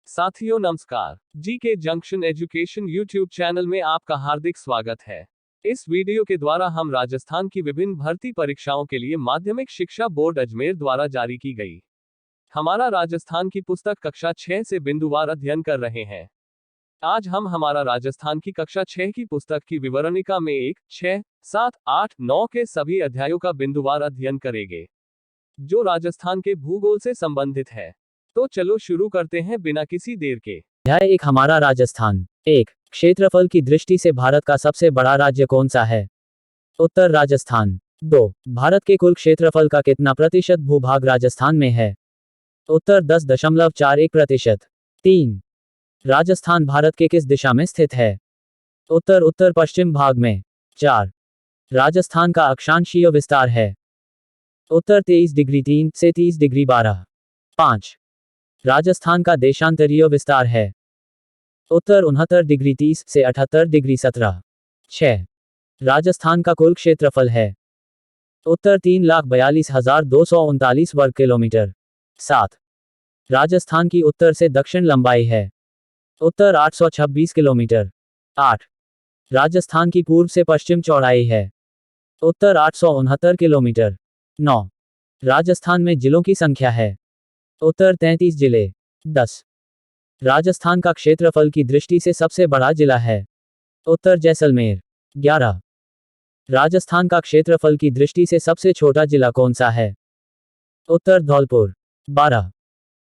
साथियों नमस्कार। GK junction education YouTube channel में आपका हार्दिक स्वागत है। इस वीडियो के द्वारा हम राजस्थान की विभिन्न भर्ती परीक्षाओं के लिए माध्यमिक शिक्षा बोर्ड अजमेर द्वारा जारी की गई हमारा राजस्थान की पुस्तक कक्षा 6 से बिंदुवार अध्ययन कर रहे हैं। आज हम हमारा राजस्थान की कक्षा 6 की पुस्तक की विवरणिका में 1, 6, 7, 8, 9 के सभी अध्यायों का बिंदुवार अध्ययन करेंगे, जो राजस्थान के भूगोल से संबंधित है। तो चलो शुरू करते हैं बिना किसी देर के। अध्याय 1 हमारा राजस्थान। 1. क्षेत्रफल की दृष्टि से भारत का सबसे बड़ा राज्य कौन सा है? उत्तर राजस्थान। 2. भारत के कुल क्षेत्रफल का कितना प्रतिशत भूभाग राजस्थान में है? उत्तर 10.41%। 3. राजस्थान भारत के किस दिशा में स्थित है? उत्तर उत्तर पश्चिम भाग में। 4. राजस्थान का अक्षांशीय विस्तार है? उत्तर 23 डिग्री 3 से 30 डिग्री 12। 5. राजस्थान का देशांतरीय विस्तार है? उत्तर 69 डिग्री 30 से 78 डिग्री 17। 6. राजस्थान का कुल क्षेत्रफल है? उत्तर 3,42,239 वर्ग किलोमीटर। 7. राजस्थान की उत्तर से दक्षिण लंबाई है? उत्तर 826 किलोमीटर। 8. राजस्थान की पूर्व से पश्चिम चौड़ाई है? उत्तर 869 किलोमीटर। 9. राजस्थान में जिलों की संख्या है? उत्तर 33 जिले। 10. राजस्थान का क्षेत्रफल की दृष्टि से सबसे बड़ा जिला है? उत्तर जैसलमेर। 11. राजस्थान का क्षेत्रफल की दृष्टि से सबसे छोटा जिला कौन सा है? उत्तर धौलपुर। 12.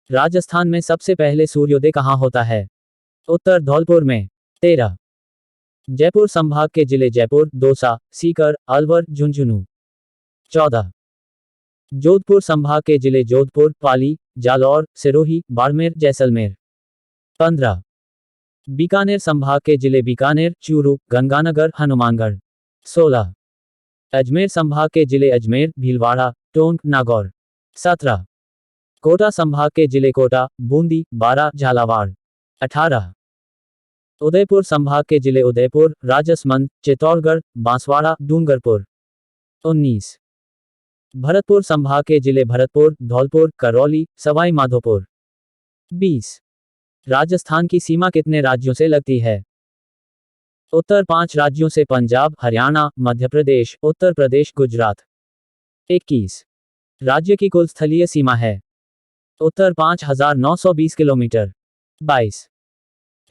राजस्थान में सबसे पहले सूर्योदय कहाँ होता है? उत्तर धौलपुर में। 13. जयपुर संभाग के जिले जयपुर, दौसा, सीकर, अलवर, झुंझुनू। 14. जोधपुर संभाग के जिले जोधपुर, पाली, जालौर, सिरोही, बाड़मेर, जैसलमेर। 15. बीकानेर संभाग के जिले बीकानेर, चूरू, गंगानगर, हनुमानगढ़। 16. अजमेर संभाग के जिले अजमेर, भीलवाड़ा, टोंक, नागौर। 17. कोटा संभाग के जिले कोटा, बूंदी, बारा, झालावाड़। 18. उदयपुर संभाग के जिले उदयपुर, राजसमंद, चित्तौड़गढ़, बांसवाड़ा, डूंगरपुर। 19. भरतपुर संभाग के जिले भरतपुर, धौलपुर, करौली, सवाई माधोपुर। 20. राजस्थान की सीमा कितने राज्यों से लगती है? उत्तर 5 राज्यों से पंजाब, हरियाणा, मध्य प्रदेश, उत्तर प्रदेश, गुजरात। 21. राज्य की कुल स्थलीय सीमा है? उत्तर 5,920 किलोमीटर। 22.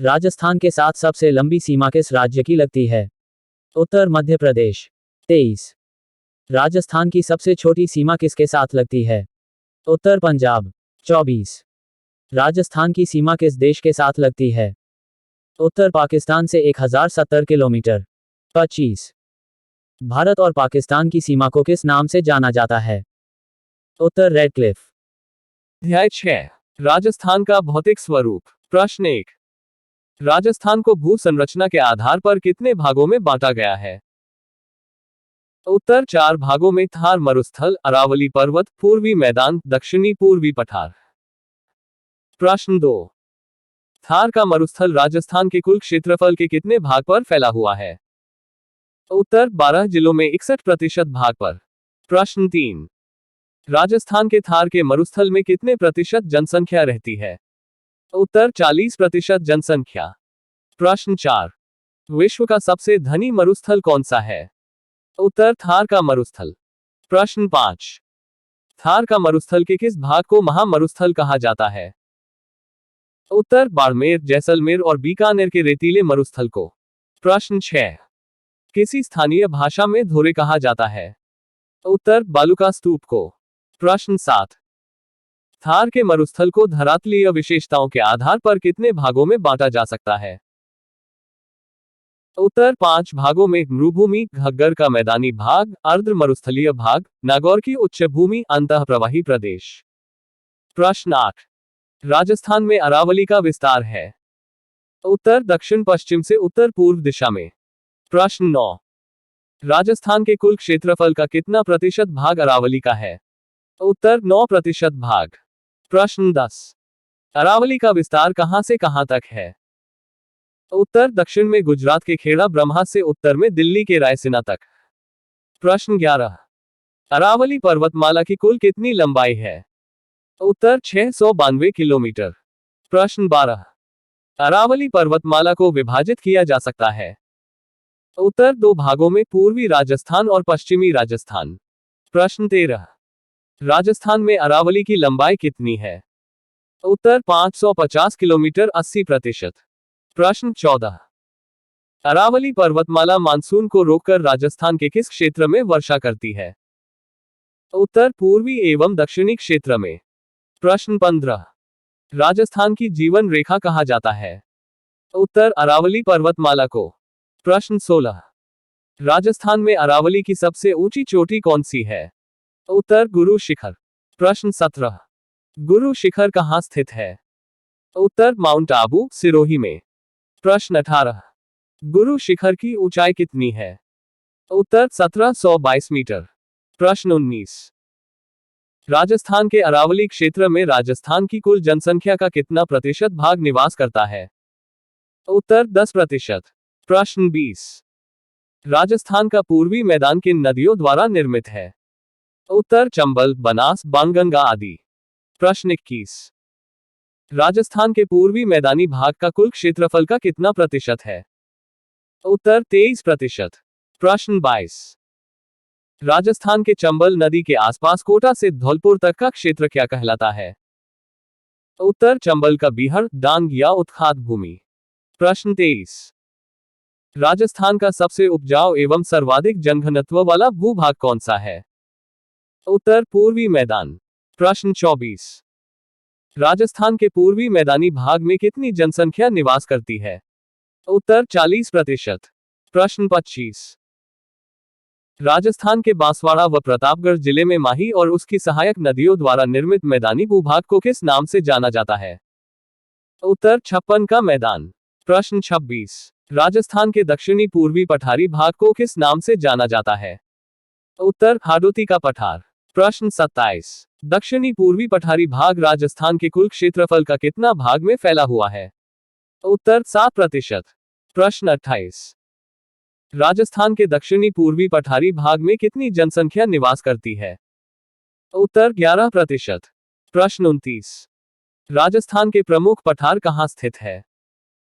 राजस्थान के साथ सबसे लंबी सीमा किस राज्य की लगती है? उत्तर मध्य प्रदेश। 23. राजस्थान की सबसे छोटी सीमा किसके साथ लगती है? उत्तर पंजाब। 24. राजस्थान की सीमा किस देश के साथ लगती है? उत्तर पाकिस्तान से 1070 किलोमीटर। 25. भारत और पाकिस्तान की सीमा को किस नाम से जाना जाता है? उत्तर रेड क्लिफ। अध्याय 6 राजस्थान का भौतिक स्वरूप। प्रश्न 1. राजस्थान को भू संरचना के आधार पर कितने भागों में बांटा गया है? उत्तर 4 भागों में थार मरुस्थल, अरावली पर्वत, पूर्वी मैदान, दक्षिणी पूर्वी पठार। प्रश्न 2. थार का मरुस्थल राजस्थान के कुल क्षेत्रफल के कितने भाग पर फैला हुआ है? उत्तर 12 जिलों में 61% भाग पर। प्रश्न 3. राजस्थान के थार के मरुस्थल में कितने प्रतिशत जनसंख्या रहती है? उत्तर 40% जनसंख्या। प्रश्न 4. विश्व का सबसे धनी मरुस्थल कौन सा है? उत्तर थार का मरुस्थल। प्रश्न 5. थार का मरुस्थल के किस भाग को महामरुस्थल कहा जाता है? उत्तर बाड़मेर, जैसलमेर और बीकानेर के रेतीले मरुस्थल को। प्रश्न 6. किसी स्थानीय भाषा में धोरे कहा जाता है? उत्तर बालुका स्तूप को। प्रश्न 7. थार के मरुस्थल को धरातलीय विशेषताओं के आधार पर कितने भागों में बांटा जा सकता है? उत्तर 5 भागों में मृभूमि, घग्गर का मैदानी भाग, अर्ध मरुस्थलीय भाग, नागौर की उच्च भूमि, अंतः प्रवाही प्रदेश। प्रश्न 8. राजस्थान में अरावली का विस्तार है? उत्तर दक्षिण पश्चिम से उत्तर पूर्व दिशा में। प्रश्न 9. राजस्थान के कुल क्षेत्रफल का कितना प्रतिशत भाग अरावली का है? उत्तर 9% भाग। प्रश्न 10. अरावली का विस्तार कहां से कहां तक है? उत्तर दक्षिण में गुजरात के खेड़ा ब्रह्मा से उत्तर में दिल्ली के रायसीना तक। प्रश्न 11. अरावली पर्वतमाला की कुल कितनी लंबाई है? उत्तर 692 किलोमीटर। प्रश्न 12। अरावली पर्वतमाला को विभाजित किया जा सकता है। उत्तर 2 भागों में, पूर्वी राजस्थान और पश्चिमी राजस्थान। प्रश्न 13। राजस्थान में अरावली की लंबाई कितनी है? उत्तर 550 किलोमीटर 80%। प्रश्न 14। अरावली पर्वतमाला मानसून को रोककर राजस्थान के किस क्षेत्र में वर्षा करती है? उत्तर पूर्वी एवं दक्षिणी क्षेत्र में। प्रश्न 15। राजस्थान की जीवन रेखा कहा जाता है? उत्तर अरावली पर्वतमाला को। प्रश्न 16। राजस्थान में अरावली की सबसे ऊंची चोटी कौन सी है? उत्तर गुरु शिखर। प्रश्न 17। गुरु शिखर कहाँ स्थित है? उत्तर माउंट आबू, सिरोही में। प्रश्न 18। गुरु शिखर की ऊंचाई कितनी है? उत्तर 1722 मीटर। प्रश्न 19। राजस्थान के अरावली क्षेत्र में राजस्थान की कुल जनसंख्या का कितना प्रतिशत भाग निवास करता है? उत्तर 10%। प्रश्न 20। राजस्थान का पूर्वी मैदान किन नदियों द्वारा निर्मित है? उत्तर चंबल, बनास, बाणगंगा आदि। प्रश्न 21। राजस्थान के पूर्वी मैदानी भाग का कुल क्षेत्रफल का कितना प्रतिशत है? उत्तर 23%। प्रश्न 22। राजस्थान के चंबल नदी के आसपास कोटा से धौलपुर तक का क्षेत्र क्या कहलाता है? उत्तर चंबल का बीहड़, डांग या उत्खात भूमि। प्रश्न 23। राजस्थान का सबसे उपजाऊ एवं सर्वाधिक जनघनत्व वाला भूभाग कौन सा है? उत्तर पूर्वी मैदान। प्रश्न 24। राजस्थान के पूर्वी मैदानी भाग में कितनी जनसंख्या निवास करती है? उत्तर 40%। प्रश्न 25। राजस्थान के बांसवाड़ा व प्रतापगढ़ जिले में माही और उसकी सहायक नदियों द्वारा निर्मित मैदानी भूभाग को किस नाम से जाना जाता है? उत्तर छप्पन का मैदान। प्रश्न 26। राजस्थान के दक्षिणी पूर्वी पठारी भाग को किस नाम से जाना जाता है? उत्तर हाडोती का पठार। प्रश्न 27। दक्षिणी पूर्वी पठारी भाग राजस्थान के कुल क्षेत्रफल का कितना भाग में फैला हुआ है? उत्तर 7%। प्रश्न 28। राजस्थान के दक्षिणी पूर्वी पठारी भाग में कितनी जनसंख्या निवास करती है? उत्तर 11%। प्रश्न 29। राजस्थान के प्रमुख पठार कहाँ स्थित है?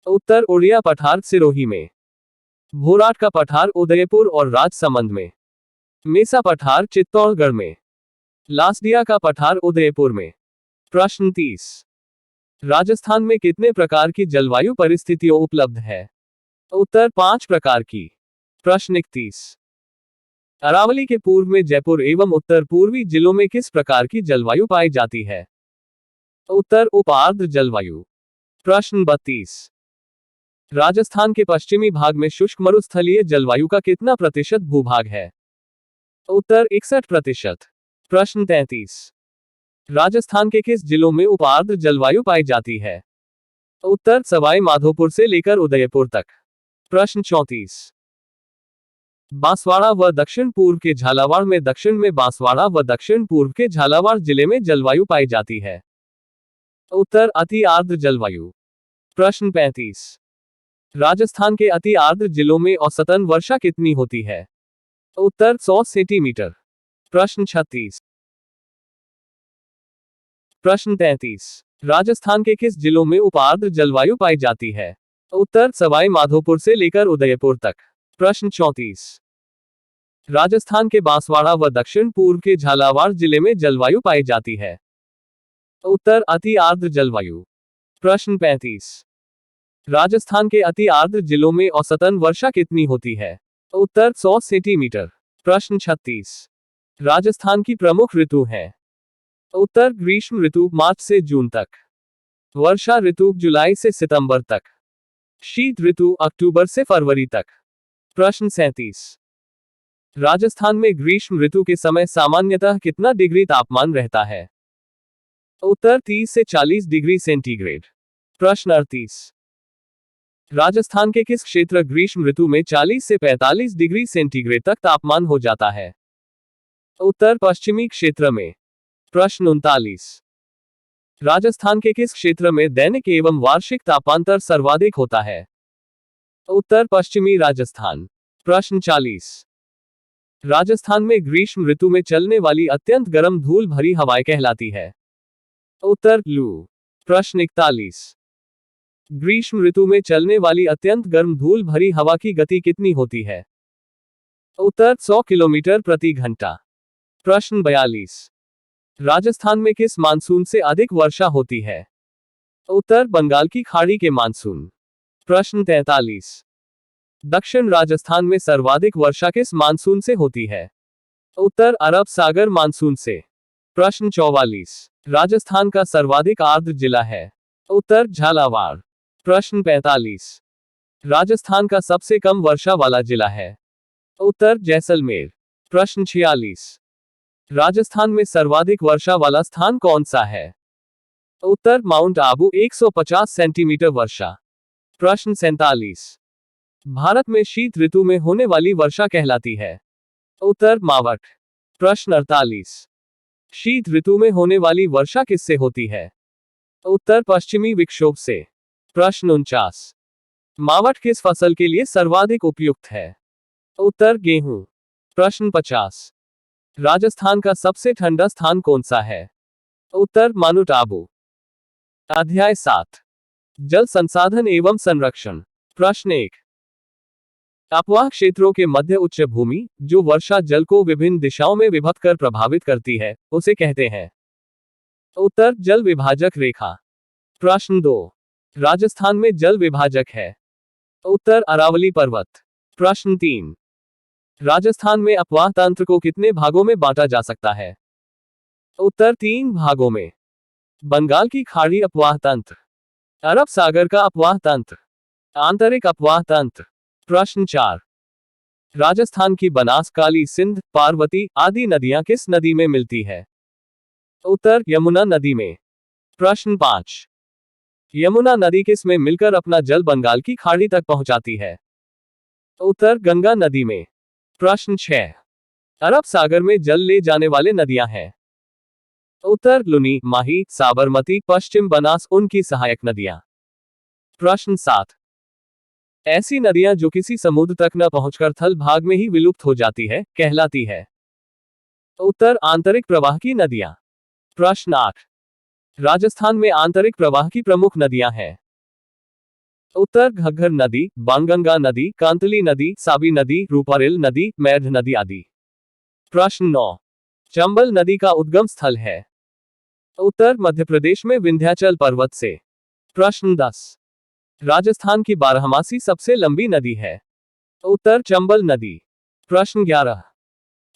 उत्तर उड़िया पठार, सिरोही में। भोराट का पठार उदयपुर और राजसमंद में। मेसा पठार चित्तौड़गढ़ में। लासडिया का पठार उदयपुर में। प्रश्न 30। राजस्थान में कितने प्रकार की जलवायु परिस्थितियों उपलब्ध है? उत्तर 5 प्रकार की। प्रश्न 31। अरावली के पूर्व में जयपुर एवं उत्तर पूर्वी जिलों में किस प्रकार की जलवायु पाई जाती है? उत्तर उप आर्द्र जलवायु। प्रश्न 32। राजस्थान के पश्चिमी भाग में शुष्क मरुस्थलीय जलवायु का कितना प्रतिशत भूभाग है? उत्तर 61%। प्रश्न 33। राजस्थान के किस जिलों में उप आर्द्र जलवायु पाई जाती है? उत्तर सवाई माधोपुर से लेकर उदयपुर तक। प्रश्न 34। बांसवाड़ा व दक्षिण पूर्व के झालावाड़ में दक्षिण में बांसवाड़ा व दक्षिण पूर्व के झालावाड़ जिले में जलवायु पाई जाती है? उत्तर अति आर्द्र जलवायु। प्रश्न 35। राजस्थान के अति आर्द्र जिलों में औसतन वर्षा कितनी होती है? उत्तर 100 सेंटीमीटर। प्रश्न 36। प्रश्न 33। राजस्थान के किस जिलों में उप आर्द्र जलवायु पाई जाती है? उत्तर सवाई माधोपुर से लेकर उदयपुर तक। प्रश्न 34। राजस्थान के बांसवाड़ा व दक्षिण पूर्व के झालावाड़ जिले में जलवायु पाई जाती है? उत्तर अति आर्द्र जलवायु। प्रश्न 35। राजस्थान के अति आर्द्र जिलों में औसतन वर्षा कितनी होती है? उत्तर 100 सेंटीमीटर। प्रश्न 36। राजस्थान की प्रमुख ऋतु है? उत्तर ग्रीष्म ऋतु मार्च से जून तक। वर्षा ऋतु जुलाई से सितंबर तक। शीत ऋतु अक्टूबर से फरवरी तक। प्रश्न 37। राजस्थान में ग्रीष्म ऋतु के समय सामान्यतः कितना डिग्री तापमान रहता है? उत्तर 30 से 40 डिग्री सेंटीग्रेड। प्रश्न 38। राजस्थान के किस क्षेत्र ग्रीष्म ऋतु में 40 से 45 डिग्री सेंटीग्रेड तक तापमान हो जाता है? उत्तर पश्चिमी क्षेत्र में। प्रश्न 39। राजस्थान के किस क्षेत्र में दैनिक एवं वार्षिक तापांतर सर्वाधिक होता है? उत्तर पश्चिमी राजस्थान। प्रश्न 40। राजस्थान में ग्रीष्म ऋतु में चलने वाली अत्यंत गर्म धूल भरी हवाएं कहलाती है? उत्तर लू। प्रश्न 41। ग्रीष्म ऋतु में चलने वाली अत्यंत गर्म धूल भरी हवा की गति कितनी होती है? उत्तर 100 किलोमीटर प्रति घंटा। प्रश्न 42। राजस्थान में किस मानसून से अधिक वर्षा होती है? उत्तर बंगाल की खाड़ी के मानसून। प्रश्न 43। दक्षिण राजस्थान में सर्वाधिक वर्षा किस मानसून से होती है? उत्तर अरब सागर मानसून से। प्रश्न 44। राजस्थान का सर्वाधिक आर्द्र जिला है? उत्तर झालावाड़। प्रश्न 45। राजस्थान का सबसे कम वर्षा वाला जिला है? उत्तर जैसलमेर। प्रश्न 46। राजस्थान में सर्वाधिक वर्षा वाला स्थान कौन सा है? उत्तर माउंट आबू 150 सेंटीमीटर वर्षा। प्रश्न 47। भारत में शीत ऋतु में होने वाली वर्षा कहलाती है? उत्तर मावठ। प्रश्न 48। शीत ऋतु में होने वाली वर्षा किससे होती है? उत्तर पश्चिमी विक्षोभ से। प्रश्न 49। मावठ किस फसल के लिए सर्वाधिक उपयुक्त है? उत्तर गेहूं। प्रश्न 50। राजस्थान का सबसे ठंडा स्थान कौन सा है? उत्तर माउंट आबू। अध्याय 7। जल संसाधन एवं संरक्षण। प्रश्न 1। अपवाह क्षेत्रों के मध्य उच्च भूमि, जो वर्षा जल को विभिन्न दिशाओं में विभक्त कर प्रभावित करती है, उसे कहते हैं? उत्तर जल विभाजक रेखा। प्रश्न 2। राजस्थान में जल विभाजक है? उत्तर अरावली पर्वत। प्रश्न 3। राजस्थान में अपवाह तंत्र को कितने भागों में बांटा जा सकता है? उत्तर 3 भागों में। बंगाल की खाड़ी अपवाह तंत्र, अरब सागर का अपवाह तंत्र, आंतरिक अपवाह तंत्र। प्रश्न 4। राजस्थान की बनास, काली, सिंध, पार्वती आदि नदियां किस नदी में मिलती है? उत्तर यमुना नदी में। प्रश्न 5। यमुना नदी किस में मिलकर अपना जल बंगाल की खाड़ी तक पहुंचाती है? उत्तर गंगा नदी में। प्रश्न 6। अरब सागर में जल ले जाने वाले नदियां हैं? उत्तर लुनी, माही, साबरमती, पश्चिम बनास उनकी सहायक नदियां। प्रश्न 7। ऐसी नदियां जो किसी समुद्र तक न पहुंचकर थल भाग में ही विलुप्त हो जाती है, कहलाती है? उत्तर आंतरिक प्रवाह की नदियां। प्रश्न 8। राजस्थान में आंतरिक प्रवाह की प्रमुख नदियां हैं? उत्तर घग्गर नदी, बाणगंगा नदी, कांतली नदी, साबी नदी, रूपारेल नदी, मैध नदी आदि। प्रश्न 9। चंबल नदी का उद्गम स्थल है? उत्तर मध्य प्रदेश में विंध्याचल पर्वत से। प्रश्न 10। राजस्थान की बारहमासी सबसे लंबी नदी है? उत्तर चंबल नदी। प्रश्न 11।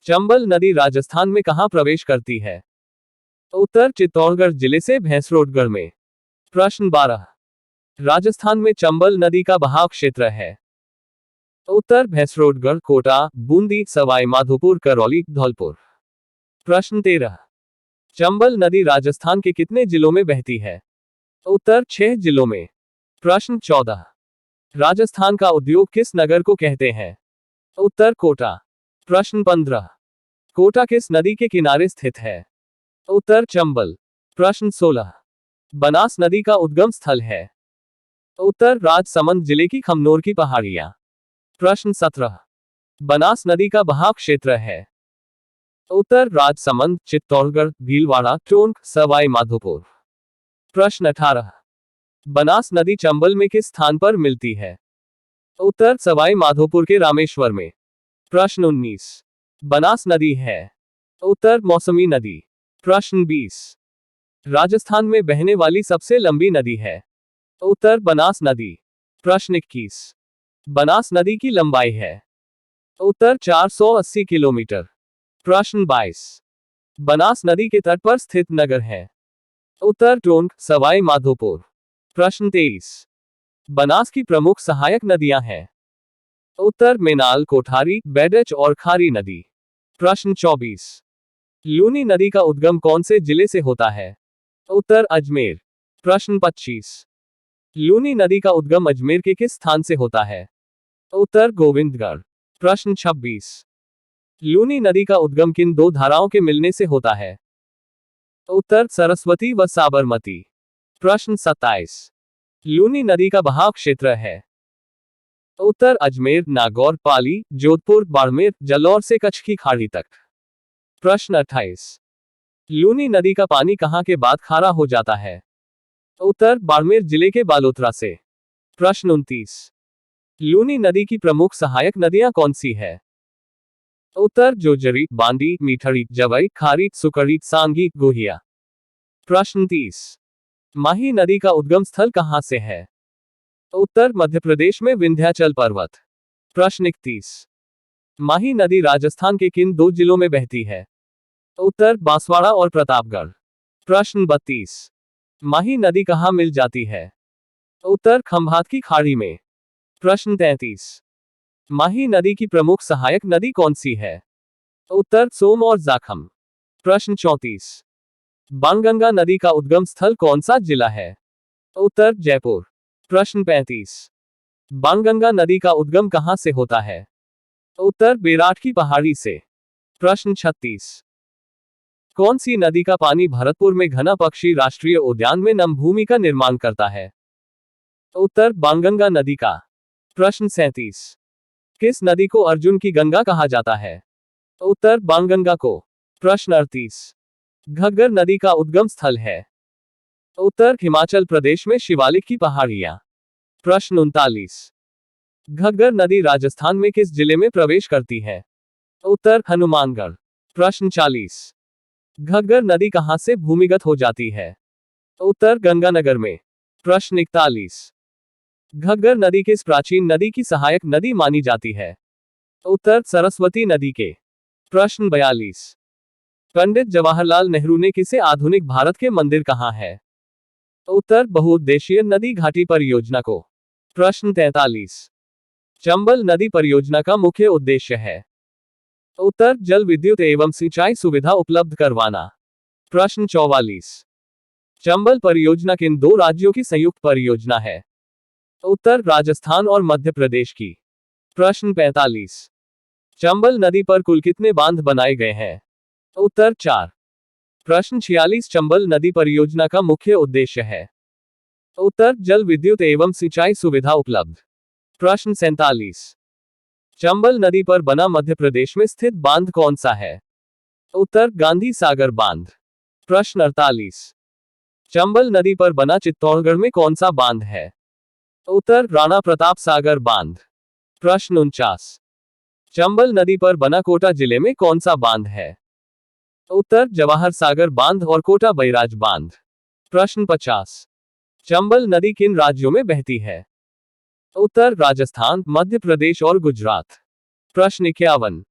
चंबल नदी राजस्थान में कहां प्रवेश करती है? उत्तर चित्तौड़गढ़ जिले से भैंसरोडगढ़ में। प्रश्न 12। राजस्थान में चंबल नदी का बहाव क्षेत्र है? उत्तर भैंसरोडगढ़, कोटा, बूंदी, सवाई माधोपुर, करौली, धौलपुर। प्रश्न 13। चंबल नदी राजस्थान के कितने जिलों में बहती है? उत्तर 6 जिलों में। प्रश्न 14। राजस्थान का उद्योग किस नगर को कहते हैं? उत्तर कोटा। प्रश्न 15। कोटा किस नदी के किनारे स्थित है? उत्तर चंबल। प्रश्न 16। बनास नदी का उद्गम स्थल है? उत्तर राजसमंद जिले की खमनोर की पहाड़ियां। प्रश्न 17। बनास नदी का बहाव क्षेत्र है? उत्तर राजसमंद, चित्तौड़गढ़, भीलवाड़ा, टोंक, सवाई माधोपुर। प्रश्न 18। बनास नदी चंबल में किस स्थान पर मिलती है? उत्तर सवाई माधोपुर के रामेश्वर में। प्रश्न 19। बनास नदी है? उत्तर मौसमी नदी। प्रश्न 20। राजस्थान में बहने वाली सबसे लंबी नदी है? उत्तर बनास नदी। प्रश्न 21। बनास नदी की लंबाई है? उत्तर 480 किलोमीटर। प्रश्न 22। बनास नदी के तट पर स्थित नगर है? उत्तर टोंक, सवाई माधोपुर। प्रश्न 23। बनास की प्रमुख सहायक नदियां हैं? उत्तर मेनाल, कोठारी, बैडच और खारी नदी। प्रश्न 24। लूनी नदी का उद्गम कौन से जिले से होता है? उत्तर अजमेर। प्रश्न 25। लूनी नदी का उद्गम अजमेर के किस स्थान से होता है? उत्तर गोविंदगढ़। प्रश्न 26। लूनी नदी का उद्गम किन दो धाराओं के मिलने से होता है? उत्तर सरस्वती व साबरमती। प्रश्न 27। लूनी नदी का बहाव क्षेत्र है? उत्तर अजमेर, नागौर, पाली, जोधपुर, बाड़मेर, जालौर से कच्छ की खाड़ी तक। प्रश्न 28। लूनी नदी का पानी कहां के बाद खारा हो जाता है? उत्तर बाड़मेर जिले के बालोतरा से। प्रश्न 29। लूनी नदी की प्रमुख सहायक नदियां कौन सी है? उत्तर जोजरी, बांडी, मीठड़ी, जवई, खारी, सुकड़ी, सांगी, गोहिया। प्रश्न 30। माही नदी का उद्गम स्थल कहां से है? उत्तर मध्य प्रदेश में विंध्याचल पर्वत। प्रश्न 31। माही नदी राजस्थान के किन दो जिलों में बहती है? उत्तर बांसवाड़ा और प्रतापगढ़। प्रश्न 32। माही नदी कहां मिल जाती है? उत्तर खंभात की खाड़ी में। प्रश्न 33। माही नदी की प्रमुख सहायक नदी कौन सी है? उत्तर सोम और जाखम। प्रश्न 34। बाणगंगा नदी का उद्गम स्थल कौन सा जिला है? उत्तर जयपुर। प्रश्न 35। बाणगंगा नदी का उद्गम कहां से होता है? उत्तर बेराट की पहाड़ी से। प्रश्न 36। कौन सी नदी का पानी भरतपुर में घना पक्षी राष्ट्रीय उद्यान में नमभूमि का निर्माण करता है? उत्तर बाणगंगा नदी का। प्रश्न 37। किस नदी को अर्जुन की गंगा कहा जाता है? उत्तर बाणगंगा को। प्रश्न 38। घग्गर नदी का उद्गम स्थल है? उत्तर हिमाचल प्रदेश में शिवालिक की पहाड़ियां। प्रश्न 39। घग्गर नदी राजस्थान में किस जिले में प्रवेश करती है? उत्तर हनुमानगढ़। प्रश्न 40। घग्गर नदी कहां से भूमिगत हो जाती है? उत्तर गंगानगर में। प्रश्न 41। घग्गर नदी किस प्राचीन नदी की सहायक नदी मानी जाती है? उत्तर सरस्वती नदी के। प्रश्न 42। पंडित जवाहरलाल नेहरू ने किसे आधुनिक भारत के मंदिर कहा है? उत्तर बहुउद्देशीय नदी घाटी परियोजना को। प्रश्न 43। चंबल नदी परियोजना का मुख्य उद्देश्य है? उत्तर जल विद्युत एवं सिंचाई सुविधा उपलब्ध करवाना। प्रश्न 44। चंबल परियोजना किन दो राज्यों की संयुक्त परियोजना है? उत्तर राजस्थान और मध्य प्रदेश की। प्रश्न 45। चंबल नदी पर कुल कितने बांध बनाए गए हैं? उत्तर 4। प्रश्न 46। चंबल नदी परियोजना का मुख्य उद्देश्य है? उत्तर जल विद्युत एवं सिंचाई सुविधा उपलब्ध। प्रश्न 47। चंबल नदी पर बना मध्य प्रदेश में स्थित बांध कौन सा है? उत्तर गांधी सागर बांध। प्रश्न 48। चंबल नदी पर बना चित्तौड़गढ़ में कौन सा बांध है? उत्तर राणा प्रताप सागर बांध। प्रश्न 49। चंबल नदी पर बना कोटा जिले में कौन सा बांध है? उत्तर जवाहर सागर बांध और कोटा बैराज बांध। प्रश्न 50। चंबल नदी किन राज्यों में बहती है? उत्तर राजस्थान, मध्य प्रदेश और गुजरात। प्रश्न 51।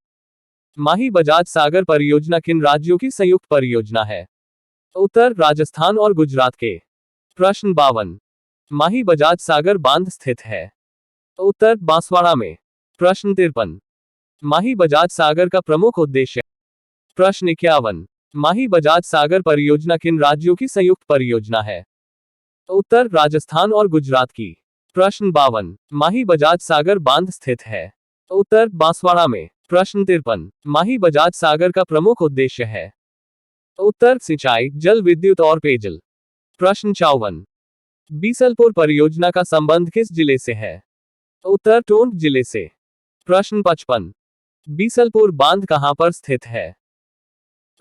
माही बजाज सागर परियोजना किन राज्यों की संयुक्त परियोजना है? उत्तर राजस्थान और गुजरात के। प्रश्न 52। माही बजाज सागर बांध स्थित है? उत्तर बांसवाड़ा में। प्रश्न 53। माही बजाज सागर का प्रमुख उद्देश्य? प्रश्न 51। माही बजाज सागर परियोजना किन राज्यों की संयुक्त परियोजना है? उत्तर राजस्थान और गुजरात की। प्रश्न 52। माही बजाज सागर बांध स्थित है? उत्तर बांसवाड़ा में। प्रश्न 53। माही बजाज सागर का प्रमुख उद्देश्य है? उत्तर सिंचाई, जल विद्युत और पेयजल। प्रश्न 54। बीसलपुर परियोजना का संबंध किस जिले से है? उत्तर टोंक जिले से। प्रश्न 55। बीसलपुर बांध कहां पर स्थित है?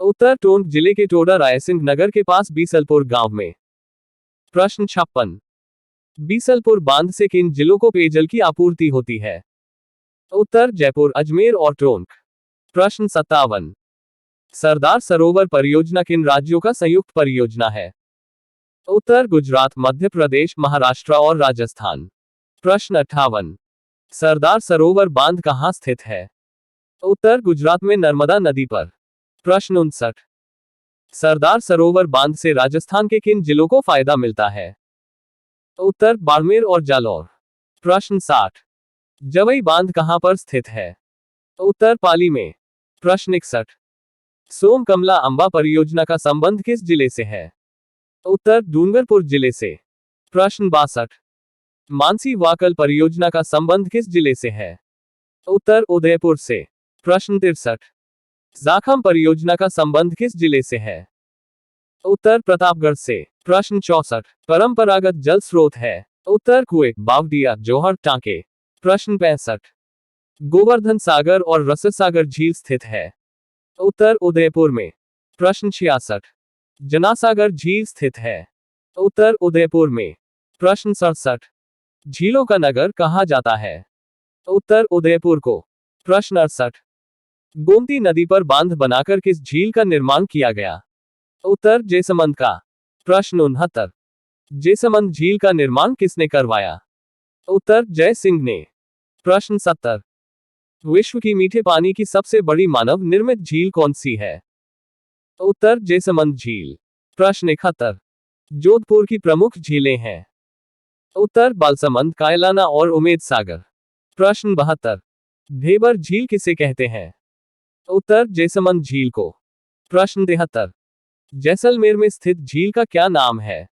उत्तर टोंक जिले के टोडा रायसिंह नगर के पास बीसलपुर गांव में। प्रश्न 56। बीसलपुर बांध से किन जिलों को पेयजल की आपूर्ति होती है? उत्तर जयपुर, अजमेर और टोंक। प्रश्न 57। सरदार सरोवर परियोजना किन राज्यों का संयुक्त परियोजना है? उत्तर गुजरात, मध्य प्रदेश, महाराष्ट्र और राजस्थान। प्रश्न 58। सरदार सरोवर बांध कहां स्थित है? उत्तर गुजरात में नर्मदा नदी पर। प्रश्न 59। सरदार सरोवर बांध से राजस्थान के किन जिलों को फायदा मिलता है? उत्तर बाड़मेर और जालौर। प्रश्न 60। जवई बांध कहां पर स्थित है? उत्तर पाली में। प्रश्न 61। सोम कमला अंबा परियोजना का संबंध किस जिले से है? उत्तर डूंगरपुर जिले से। प्रश्न 62। मानसी वाकल परियोजना का संबंध किस जिले से है? उत्तर उदयपुर से। प्रश्न 63। जाखम परियोजना का संबंध किस जिले से है? उत्तर प्रतापगढ़ से। प्रश्न 64। परंपरागत जल स्रोत है? उत्तर कुएं, बावडिया, जोहर, टांके। प्रश्न 65। गोवर्धन सागर और रससागर झील स्थित है? उत्तर उदयपुर में। प्रश्न 66। जनासागर झील स्थित है? उत्तर उदयपुर में। प्रश्न 67। झीलों का नगर कहा जाता है? उत्तर उदयपुर को। प्रश्न 68। गोमती नदी पर बांध बनाकर किस झील का निर्माण किया गया? उत्तर जेसमंद का। प्रश्न 69। जेसमंद झील का निर्माण किसने करवाया? उत्तर जय सिंह ने। प्रश्न 70। विश्व की मीठे पानी की सबसे बड़ी मानव निर्मित झील कौन सी है? उत्तर जेसमंद झील। प्रश्न 71। जोधपुर की प्रमुख झीलें हैं? उत्तर बालसमंद, कायलाना और उमेद सागर। प्रश्न 72। ढेबर झील किसे कहते हैं? उत्तर जेसमंद झील को। प्रश्न 73। जैसलमेर में स्थित झील का क्या नाम है?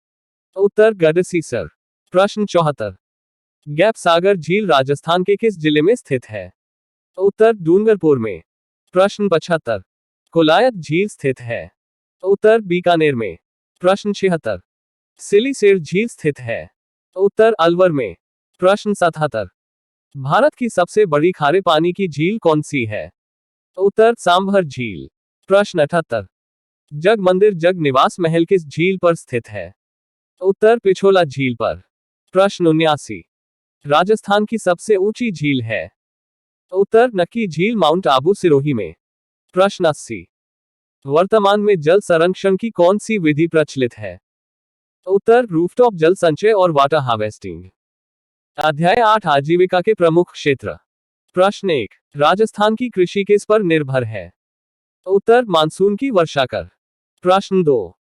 उत्तर गडसीसर। प्रश्न 74। गैप सागर झील राजस्थान के किस जिले में स्थित है? उत्तर डूंगरपुर में। प्रश्न 75। कोलायत झील स्थित है? उत्तर बीकानेर में। प्रश्न 76। सिलीसेर झील स्थित है? उत्तर अलवर में। प्रश्न 77। भारत की सबसे बड़ी खारे पानी की झील कौन सी है? उत्तर सांभर झील। प्रश्न 78। जग मंदिर जग निवास महल किस झील पर स्थित है? उत्तर पिछोला झील पर। प्रश्न 79। राजस्थान की सबसे ऊंची झील है? उत्तर नक्की झील माउंट आबू सिरोही में। प्रश्न 80। वर्तमान में जल संरक्षण की कौन सी विधि प्रचलित है? उत्तर रूफटॉप जल संचय और वाटर हार्वेस्टिंग। अध्याय 8 आजीविका के प्रमुख क्षेत्र। प्रश्न 1। राजस्थान की कृषि किस पर निर्भर है? उत्तर मानसून की वर्षा कर। प्रश्न 2।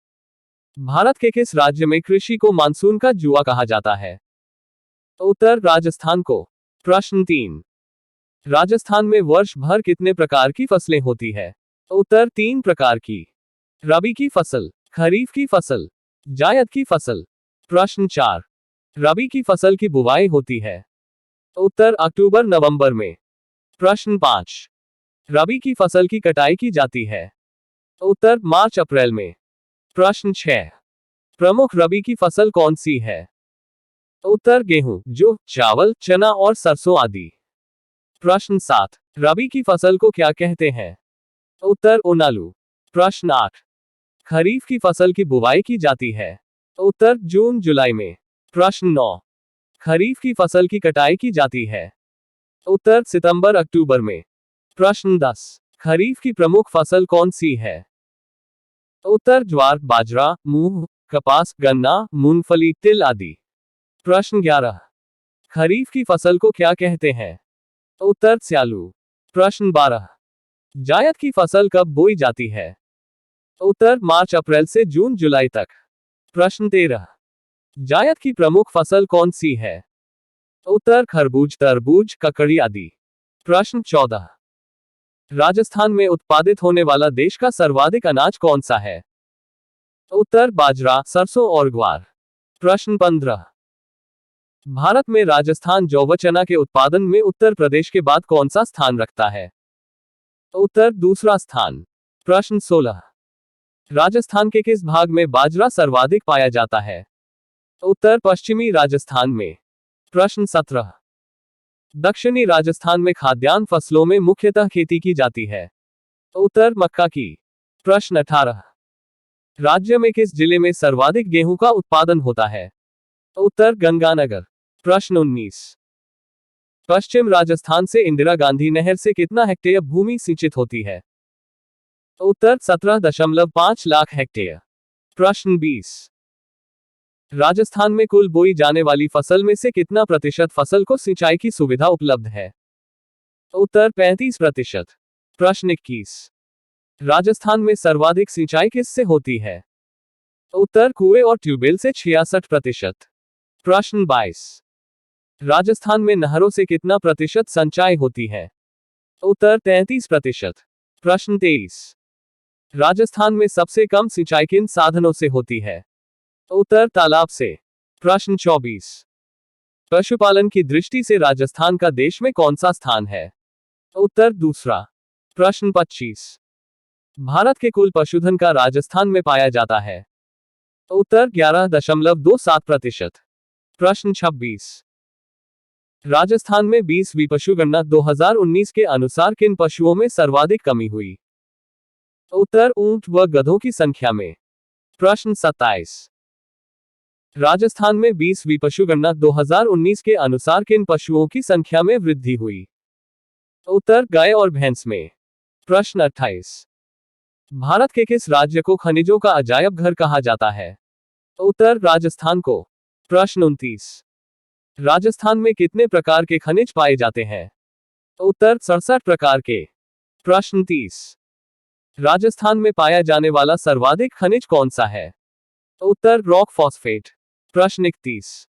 भारत के किस राज्य में कृषि को मानसून का जुआ कहा जाता है? उत्तर राजस्थान को। प्रश्न 3। राजस्थान में वर्ष भर कितने प्रकार की फसलें होती है? उत्तर 3 प्रकार की। रबी की फसल, खरीफ की फसल, जायद की फसल। प्रश्न 4। रबी की फसल की बुवाई होती है? उत्तर अक्टूबर नवंबर में। प्रश्न 5। रबी की फसल की कटाई की जाती है? उत्तर मार्च अप्रैल में। प्रश्न 6। प्रमुख रबी की फसल कौन सी है? उत्तर गेहूं, जौ, चावल, चना और सरसों आदि। प्रश्न 7। रबी की फसल को क्या कहते हैं? उत्तर ओनालू। प्रश्न 8। खरीफ की फसल की बुवाई की जाती है? उत्तर जून जुलाई में। प्रश्न 9। खरीफ की फसल की कटाई की जाती है? उत्तर सितंबर अक्टूबर में। प्रश्न 10। खरीफ की प्रमुख फसल कौन सी है? उत्तर ज्वार, बाजरा, मूंग, कपास, गन्ना, मूंगफली, तिल आदि। प्रश्न 11। खरीफ की फसल को क्या कहते हैं? उत्तर स्यालू। प्रश्न 12। जायद की फसल कब बोई जाती है? उत्तर मार्च अप्रैल से जून जुलाई तक। प्रश्न 13। जायद की प्रमुख फसल कौन सी है? उत्तर खरबूज, तरबूज, ककड़ी आदि। प्रश्न 14। राजस्थान में उत्पादित होने वाला देश का सर्वाधिक अनाज कौन सा है? उत्तर बाजरा, सरसों और ग्वार। प्रश्न 15। भारत में राजस्थान जौ व चना के उत्पादन में उत्तर प्रदेश के बाद कौन सा स्थान रखता है? उत्तर दूसरा स्थान। प्रश्न 16। राजस्थान के किस भाग में बाजरा सर्वाधिक पाया जाता है? उत्तर पश्चिमी राजस्थान में। प्रश्न 17। दक्षिणी राजस्थान में खाद्यान्न फसलों में मुख्यतः खेती की जाती है? उत्तर मक्का की। प्रश्न 18। राज्य में किस जिले में सर्वाधिक गेहूं का उत्पादन होता है? उत्तर गंगानगर। प्रश्न 19। पश्चिम राजस्थान से इंदिरा गांधी नहर से कितना हेक्टेयर भूमि सिंचित होती है? उत्तर 17.5 लाख हेक्टेयर। प्रश्न 20। राजस्थान में कुल बोई जाने वाली फसल में से कितना प्रतिशत फसल को सिंचाई की सुविधा उपलब्ध है? उत्तर 35%। प्रश्न 21। राजस्थान में सर्वाधिक सिंचाई किससे होती है? उत्तर कुएं और ट्यूबवेल से 66%। प्रश्न 22। राजस्थान में नहरों से कितना प्रतिशत सिंचाई होती है? उत्तर 33%। प्रश्न 23। राजस्थान में सबसे कम सिंचाई किन साधनों से होती है? उत्तर तालाब से। प्रश्न 24। पशुपालन की दृष्टि से राजस्थान का देश में कौन सा स्थान है? उत्तर दूसरा। प्रश्न 25। भारत के कुल पशुधन का राजस्थान में पाया जाता है? उत्तर 11.27%। प्रश्न 26। राजस्थान में 20वीं पशुगणना 2019 के अनुसार किन पशुओं में सर्वाधिक कमी हुई? उत्तर ऊंट व गधों की संख्या में। प्रश्न 27। राजस्थान में 20वीं पशुगणना 2019 के अनुसार किन पशुओं की संख्या में वृद्धि हुई? उत्तर गाय और भैंस में। प्रश्न 28। भारत के किस राज्य को खनिजों का अजायब घर कहा जाता है? उत्तर राजस्थान को। प्रश्न 29। राजस्थान में कितने प्रकार के खनिज पाए जाते हैं? उत्तर 67 प्रकार के। प्रश्न 30। राजस्थान में पाया जाने वाला सर्वाधिक खनिज कौन सा है? उत्तर रॉक फॉस्फेट। प्रश्न 31।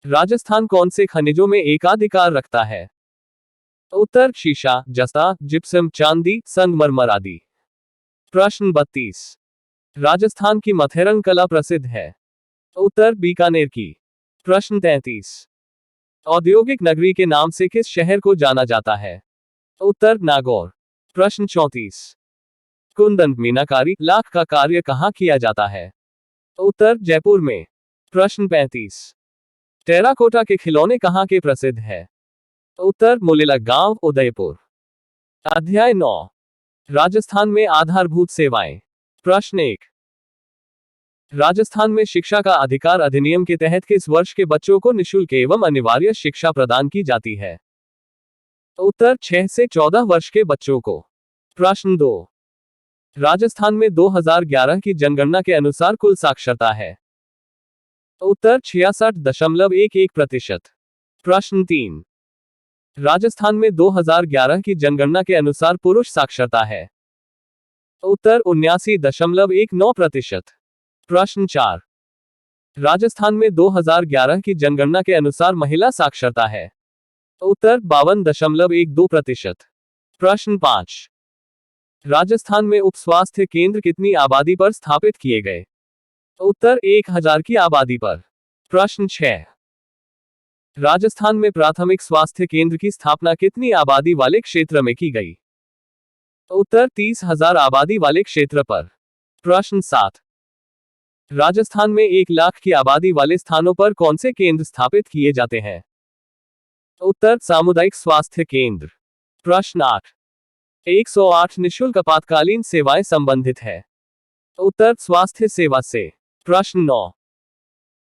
राजस्थान कौन से खनिजों में एकाधिकार रखता है? उत्तर शीशा, जस्ता, जिप्सम, चांदी, संगमरमर आदि। प्रश्न 32। राजस्थान की मथेरन कला प्रसिद्ध है? उत्तर बीकानेर की। प्रश्न 33। औद्योगिक नगरी के नाम से किस शहर को जाना जाता है? उत्तर नागौर। प्रश्न 34। कुंदन मीनाकारी लाख का कार्य कहाँ किया जाता है? उत्तर जयपुर में। प्रश्न 35। टेराकोटा के खिलौने कहाँ के प्रसिद्ध है? उत्तर मुलेला गांव, उदयपुर। अध्याय 9। राजस्थान में आधारभूत सेवाएं। प्रश्न 1। राजस्थान में शिक्षा का अधिकार अधिनियम के तहत किस वर्ष के बच्चों को निःशुल्क एवं अनिवार्य शिक्षा प्रदान की जाती है? उत्तर 6 से 14 वर्ष के बच्चों को। प्रश्न 2। राजस्थान में 2011 की जनगणना के अनुसार कुल साक्षरता है? उत्तर 66.11%। प्रश्न 3। राजस्थान में 2011 की जनगणना के अनुसार पुरुष साक्षरता है? उत्तर 79.19%। प्रश्न 4। राजस्थान में 2011 की जनगणना के अनुसार महिला साक्षरता है? उत्तर 52.12%। प्रश्न 5। राजस्थान में उप स्वास्थ्य केंद्र कितनी आबादी पर स्थापित किए गए? उत्तर 1000 की आबादी पर। प्रश्न 6। राजस्थान में प्राथमिक स्वास्थ्य केंद्र की स्थापना कितनी आबादी वाले क्षेत्र में की गई? उत्तर 30,000 आबादी वाले क्षेत्र पर। प्रश्न 7। राजस्थान में 1 लाख की आबादी वाले स्थानों पर कौन से केंद्र स्थापित किए जाते हैं? उत्तर सामुदायिक स्वास्थ्य केंद्र। प्रश्न 8। 108 निःशुल्क आपातकालीन सेवाएं संबंधित है? उत्तर स्वास्थ्य सेवा से। प्रश्न 9।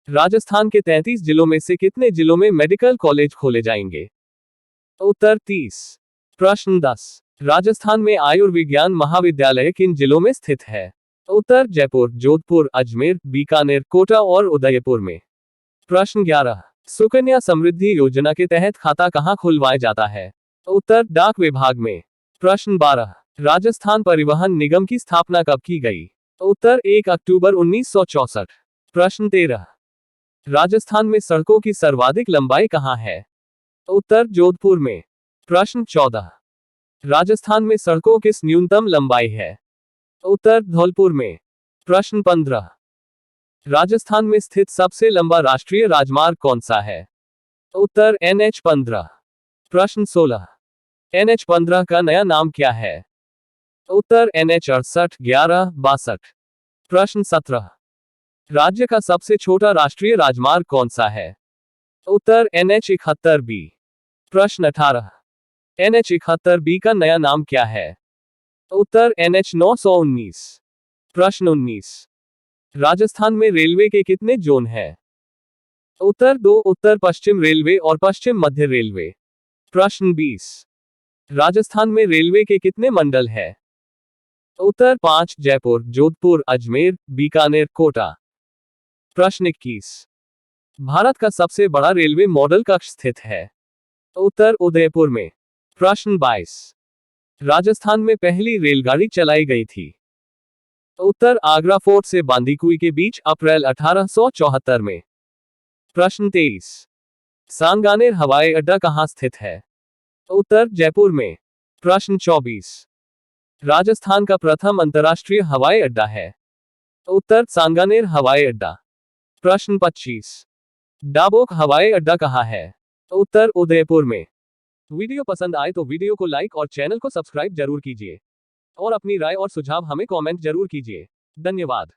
राजस्थान के 33 जिलों में से कितने जिलों में मेडिकल कॉलेज खोले जाएंगे? उत्तर 30। प्रश्न 10। राजस्थान में आयुर्विज्ञान महाविद्यालय किन जिलों में स्थित है? उत्तर जयपुर, जोधपुर, अजमेर, बीकानेर, कोटा और उदयपुर में। प्रश्न 11। सुकन्या समृद्धि योजना के तहत खाता कहां खुलवाया जाता है? उत्तर डाक विभाग में। प्रश्न 12। राजस्थान परिवहन निगम की स्थापना कब की गई? उत्तर 1 अक्टूबर 1964। प्रश्न 13। राजस्थान में सड़कों की सर्वाधिक लंबाई कहां है? उत्तर जोधपुर में। प्रश्न 14। राजस्थान में सड़कों की न्यूनतम लंबाई है? उत्तर धौलपुर में। प्रश्न 15। राजस्थान में स्थित सबसे लंबा राष्ट्रीय राजमार्ग कौन सा है? उत्तर NH 15। प्रश्न 16। NH 15 का नया नाम क्या है? उत्तर NH 68, 11, 62। प्रश्न 17। राज्य का सबसे छोटा राष्ट्रीय राजमार्ग कौन सा है? उत्तर NH 71B। प्रश्न 18। NH 71B का नया नाम क्या है? उत्तर NH 919। प्रश्न 19। राजस्थान में रेलवे के कितने जोन हैं? उत्तर 2 उत्तर पश्चिम रेलवे और पश्चिम मध्य रेलवे। प्रश्न 20। राजस्थान में रेलवे के कितने मंडल हैं? उत्तर 5 जयपुर, जोधपुर, अजमेर, बीकानेर, कोटा। प्रश्न 21। भारत का सबसे बड़ा रेलवे मॉडल कक्ष स्थित है? उत्तर उदयपुर में। प्रश्न 22। राजस्थान में पहली रेलगाड़ी चलाई गई थी? उत्तर आगरा फोर्ट से बांदीकुई के बीच अप्रैल 1874 में। प्रश्न 23। सांगानेर हवाई अड्डा कहां स्थित है? उत्तर जयपुर में। प्रश्न 24। राजस्थान का प्रथम अंतर्राष्ट्रीय हवाई अड्डा है? उत्तर सांगानेर हवाई अड्डा। प्रश्न 25। डाबोक हवाई अड्डा कहां है? उत्तर उदयपुर में। वीडियो पसंद आए तो वीडियो को लाइक और चैनल को सब्सक्राइब जरूर कीजिए और अपनी राय और सुझाव हमें कमेंट जरूर कीजिए। धन्यवाद।